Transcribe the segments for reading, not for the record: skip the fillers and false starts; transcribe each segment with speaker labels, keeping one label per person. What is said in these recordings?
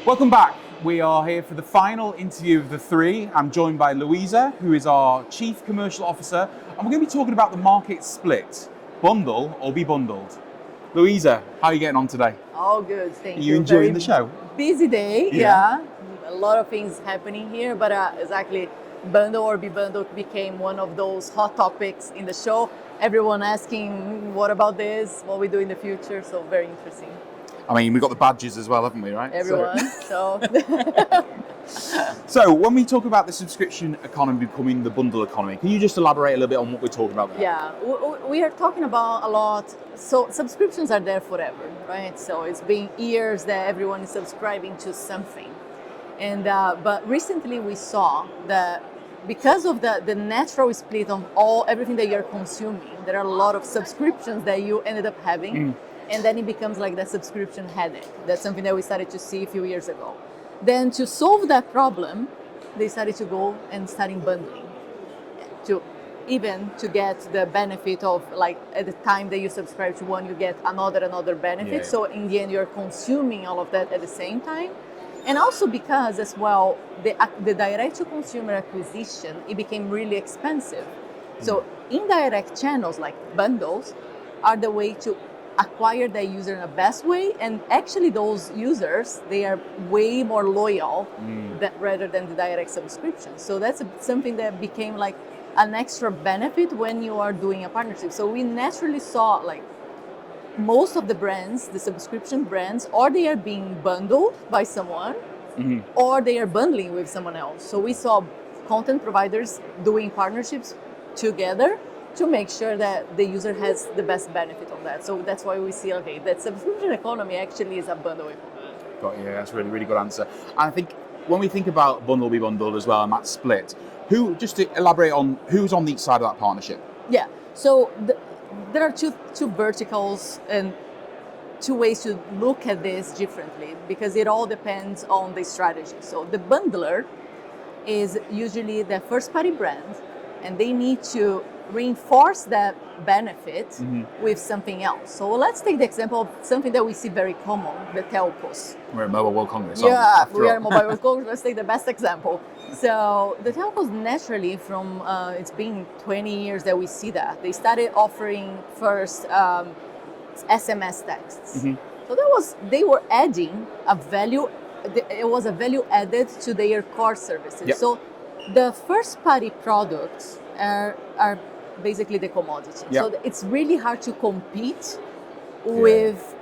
Speaker 1: Welcome back. We are here for the final interview of the three. I'm joined by Luisa, who is our Chief Commercial Officer, and we're going to be talking about the market split, bundle or be bundled. Luisa, how are you getting on today?
Speaker 2: All good, thank you.
Speaker 1: Are you enjoying the show?
Speaker 2: Busy day, yeah. A lot of things happening here, but exactly, bundle or be bundled became one of those hot topics in the show. Everyone asking, what about this? What we do in the future? So very interesting.
Speaker 1: I mean, we've got the badges as well, haven't we, right?
Speaker 2: Everyone,
Speaker 1: So when we talk about the subscription economy becoming the bundle economy, can you just elaborate a little bit on what we're talking about there?
Speaker 2: Yeah, we are talking about a lot. So subscriptions are there forever, right? So it's been years that everyone is subscribing to something. And but recently we saw that because of the natural split of everything that you're consuming, there are a lot of subscriptions that you ended up having. And then it becomes like that subscription headache. That's something that we started to see a few years ago. Then to solve that problem, they started to go and starting bundling to get the benefit of, like, at the time that you subscribe to one, you get another benefit. So in the end, you're consuming all of that at the same time. And also because as well, the direct to consumer acquisition, it became really expensive. So indirect channels like bundles are the way to acquire the user in the best way, and actually those users, they are way more loyal rather than the direct subscription. So that's something that became like an extra benefit when you are doing a partnership. So we naturally saw like most of the brands, the subscription brands, or they are being bundled by someone or they are bundling with someone else. So we saw content providers doing partnerships together to make sure that the user has the best benefit of that. So that's why we see, okay, that subscription economy actually is a bundle economy.
Speaker 1: Got you, that's a really, really good answer. And I think when we think about bundle be bundled as well and that split, just to elaborate on who's on each side of that partnership?
Speaker 2: Yeah, so there are two verticals and two ways to look at this differently, because it all depends on the strategy. So the bundler is usually the first party brand, and they need to reinforce that benefit with something else. So let's take the example of something that we see very common, the telcos.
Speaker 1: We're at Mobile World Congress.
Speaker 2: Yeah, we are Mobile World Congress. Let's take the best example. So the telcos naturally from, it's been 20 years that we see that. They started offering first SMS texts. So they were adding a value, it was a value added to their core services. So the first party products are basically the commodity. So it's really hard to compete with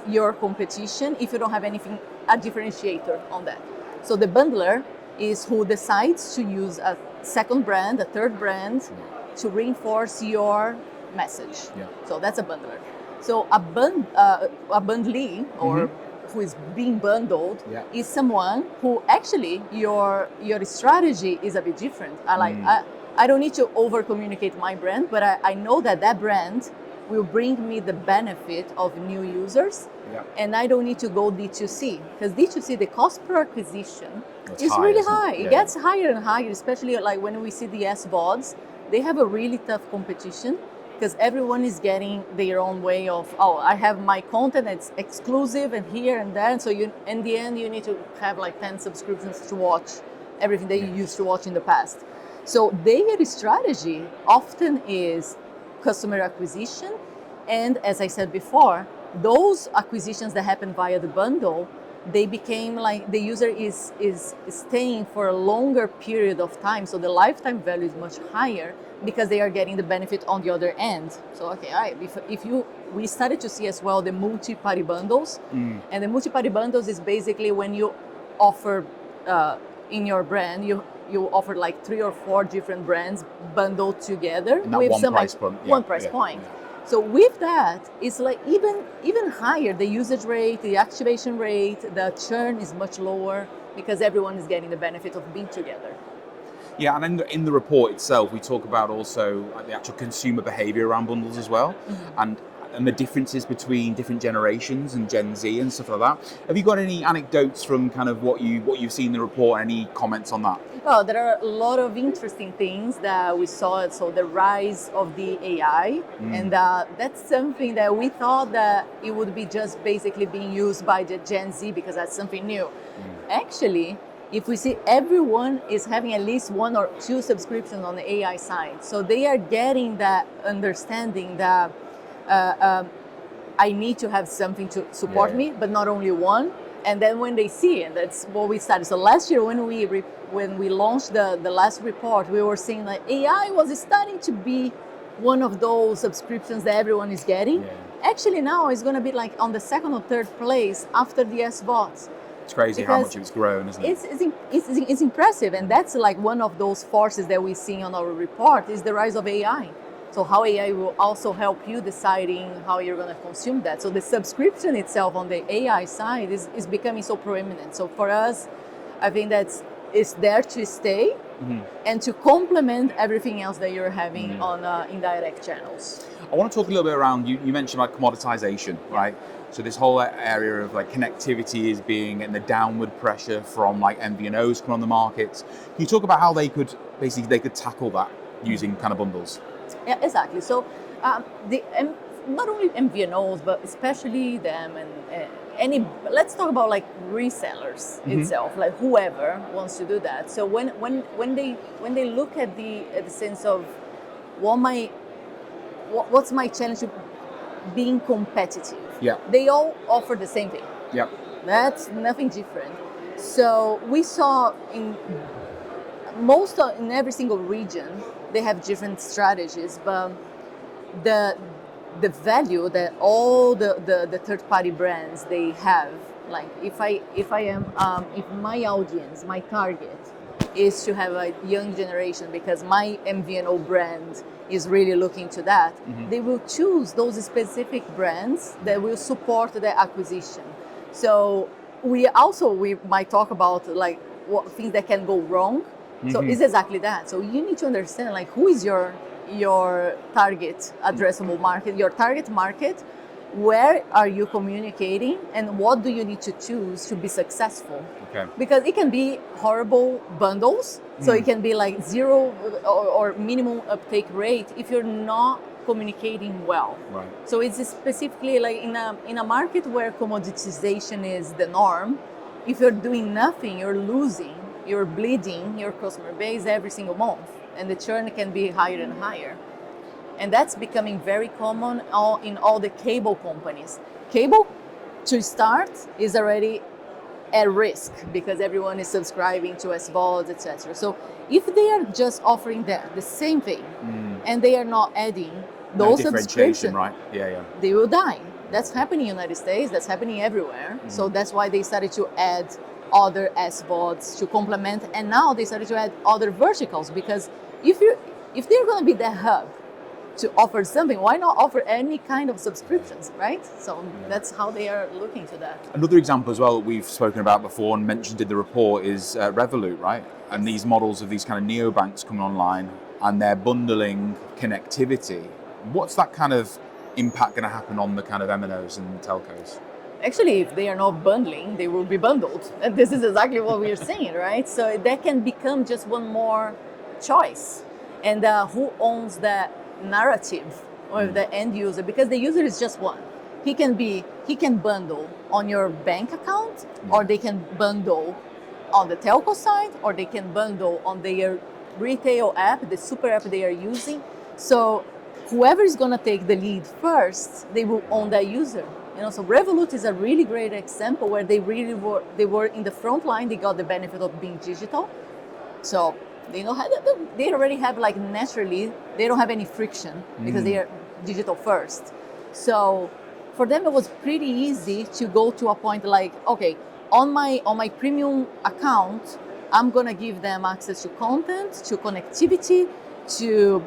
Speaker 2: your competition if you don't have anything, a differentiator on that. So the bundler is who decides to use a second brand, a third brand to reinforce your message. So that's a bundler. So a bundlee or who is being bundled is someone who actually your strategy is a bit different. I don't need to over communicate my brand, but I know that brand will bring me the benefit of new users, and I don't need to go D2C, because D2C, the cost per acquisition is really high. It gets higher and higher, especially like when we see the SVODs, they have a really tough competition because everyone is getting their own way of, I have my content, it's exclusive and here and there. And so in the end, you need to have like 10 subscriptions to watch everything that you used to watch in the past. So their strategy often is customer acquisition. And as I said before, those acquisitions that happen via the bundle, they became like the user is staying for a longer period of time. So the lifetime value is much higher because they are getting the benefit on the other end. So, okay, all right, we started to see as well the multi-party bundles. And the multi-party bundles is basically when you offer in your brand, you offer like 3 or 4 different brands bundled together with
Speaker 1: one price point.
Speaker 2: One price point. So with that, it's like even higher, the usage rate, the activation rate, the churn is much lower because everyone is getting the benefit of being together.
Speaker 1: Yeah, and in the report itself, we talk about also the actual consumer behavior around bundles as well. And and the differences between different generations and Gen Z and stuff like that. Have you got any anecdotes from kind of what you've seen in the report? Any comments on that?
Speaker 2: Well, there are a lot of interesting things that we saw. So the rise of the AI, and that's something that we thought that it would be just basically being used by the Gen Z because that's something new. Actually, if we see everyone is having at least 1 or 2 subscriptions on the AI side, so they are getting that understanding that I need to have something to support me, but not only one. And then when they see it, that's what we started. So last year when we launched the last report, we were seeing that AI was starting to be one of those subscriptions that everyone is getting. Actually now it's going to be like on the 2nd or 3rd place after the SVODs.
Speaker 1: It's crazy how much it's grown, isn't it?
Speaker 2: It's impressive, and that's like one of those forces that we see on our report is the rise of AI. So how AI will also help you deciding how you're going to consume that. So the subscription itself on the AI side is becoming so prominent. So for us, I think that's it's there to stay and to complement everything else that you're having on indirect channels.
Speaker 1: I want to talk a little bit around, you mentioned about commoditization, right? So this whole area of like connectivity is being and the downward pressure from like MVNOs coming on the market. Can you talk about how they could tackle that using kind of bundles?
Speaker 2: Yeah, exactly. So not only MVNOs, but especially them and let's talk about like resellers itself, like whoever wants to do that. So when they look at the sense of what's my challenge to being competitive, they all offer the same thing. That's nothing different. So we saw in every single region they have different strategies, but the value that all the third-party brands they have, like if my audience, my target is to have a young generation because my MVNO brand is really looking to that, they will choose those specific brands that will support the acquisition. So we might talk about like what things that can go wrong. So it's exactly that. So you need to understand like who is your target addressable market, your target market, where are you communicating, and what do you need to choose to be successful? Because it can be horrible bundles, so it can be like 0 or minimum uptake rate if you're not communicating well. So it's specifically like in a market where commoditization is the norm, if you're doing nothing, you're losing. You're bleeding your customer base every single month, and the churn can be higher and higher. And that's becoming very common in all the cable companies. Cable, to start, is already at risk because everyone is subscribing to SVODs, etc. So if they are just offering the same thing, and they are not adding those subscriptions,
Speaker 1: right?
Speaker 2: They will die. That's happening in the United States. That's happening everywhere. So that's why they started to add other SVODs to complement, and now they started to add other verticals, because if they're going to be the hub to offer something, why not offer any kind of subscriptions, right? So that's how they are looking to that.
Speaker 1: Another example as well that we've spoken about before and mentioned in the report is Revolut, right? And these models of these kind of neobanks coming online and they're bundling connectivity. What's that kind of impact going to happen on the kind of MNOs and telcos?
Speaker 2: Actually, if they are not bundling, they will be bundled. And this is exactly what we are saying, right? So that can become just one more choice. And who owns that narrative or the end user? Because the user is just one. He can bundle on your bank account, or they can bundle on the telco side, or they can bundle on their retail app, the super app they are using. So whoever is going to take the lead first, they will own that user. So Revolut is a really great example where they were in the front line. They got the benefit of being digital. So they know how they already have, like, naturally, they don't have any friction because they are digital first. So for them, it was pretty easy to go to a point like, okay, on my premium account, I'm gonna give them access to content, to connectivity, to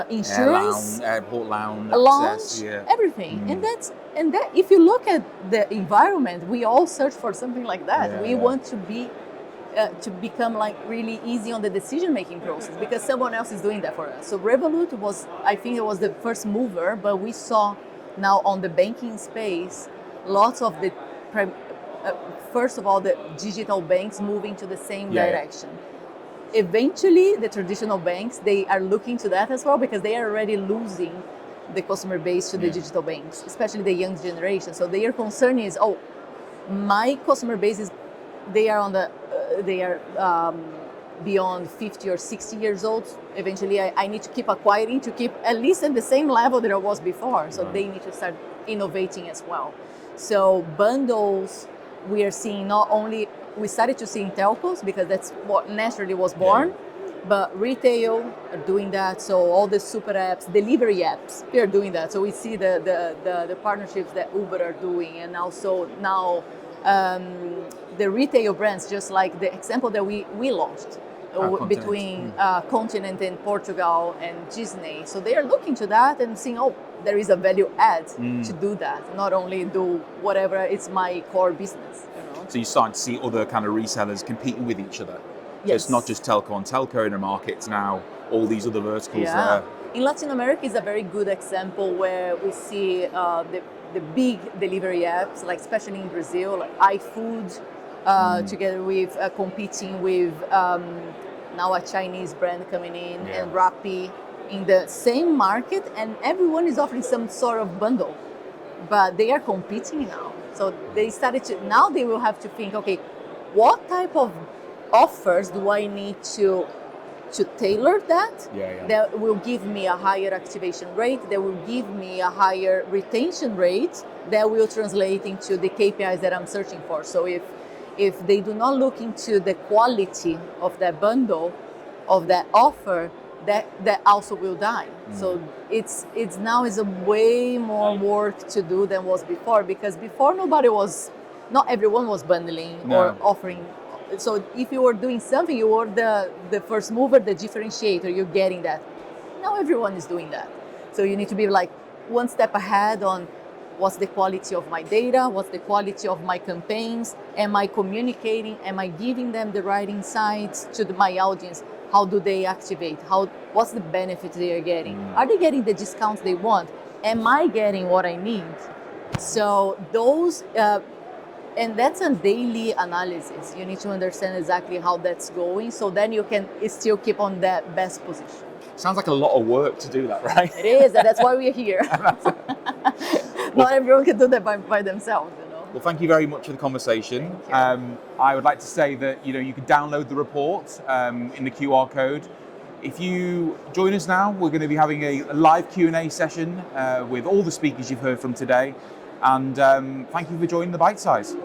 Speaker 2: insurance,
Speaker 1: airport lounge,
Speaker 2: access, everything. And that if you look at the environment, we all search for something like that. We want to become like really easy on the decision-making process because someone else is doing that for us. So Revolut I think it was the first mover, but we saw Now on the banking space, lots of the first of all, the digital banks moving to the same direction. Eventually, the traditional banks, they are looking to that as well, because they are already losing the customer base to the digital banks, especially the young generation. So their concern is, oh, my customer base is, they are on the, beyond 50 or 60 years old. Eventually, I need to keep acquiring to keep at least at the same level that I was before. So they need to start innovating as well. So bundles, we are seeing not only, we started to see in telcos because that's what naturally was born, but retail are doing that. So all the super apps, delivery apps, they are doing that. So we see the partnerships that Uber are doing, and also now the retail brands, just like the example that we launched between Continent in Portugal and Disney. So they are looking to that and seeing, oh, there is a value add to do that, not only do whatever, it's my core business.
Speaker 1: So you're starting to see other kind of resellers competing with each other. So
Speaker 2: Yes.
Speaker 1: it's not just telco on telco in the markets now, all these other verticals
Speaker 2: Yeah. In Latin America is a very good example where we see the big delivery apps, like especially in Brazil, like iFood, together with competing with now a Chinese brand coming in, and Rappi in the same market, and everyone is offering some sort of bundle, but they are competing now. So they started to, now they will have to think, okay, what type of offers do I need to tailor that that will give me a higher activation rate, that will give me a higher retention rate, that will translate into the KPIs that I'm searching for. So if they do not look into the quality of that bundle, of that offer, that also will die. So it's now is a way more work to do than was before, because before not everyone was bundling or offering. So if you were doing something, you were the first mover, the differentiator, you're getting that. Now everyone is doing that. So you need to be like one step ahead on what's the quality of my data, what's the quality of my campaigns, am I communicating, am I giving them the right insights to my audience? How do they activate? What's the benefit they are getting? Are they getting the discounts they want? Am I getting what I need? So those, and that's a daily analysis. You need to understand exactly how that's going, so then you can still keep on that best position.
Speaker 1: Sounds like a lot of work to do that, right?
Speaker 2: It is, and that's why we're here. Not everyone can do that by themselves.
Speaker 1: Well, thank you very much for the conversation. I would like to say that you can download the report in the QR code. If you join us now, we're going to be having a live Q&A session with all the speakers you've heard from today. And thank you for joining the Bytesize.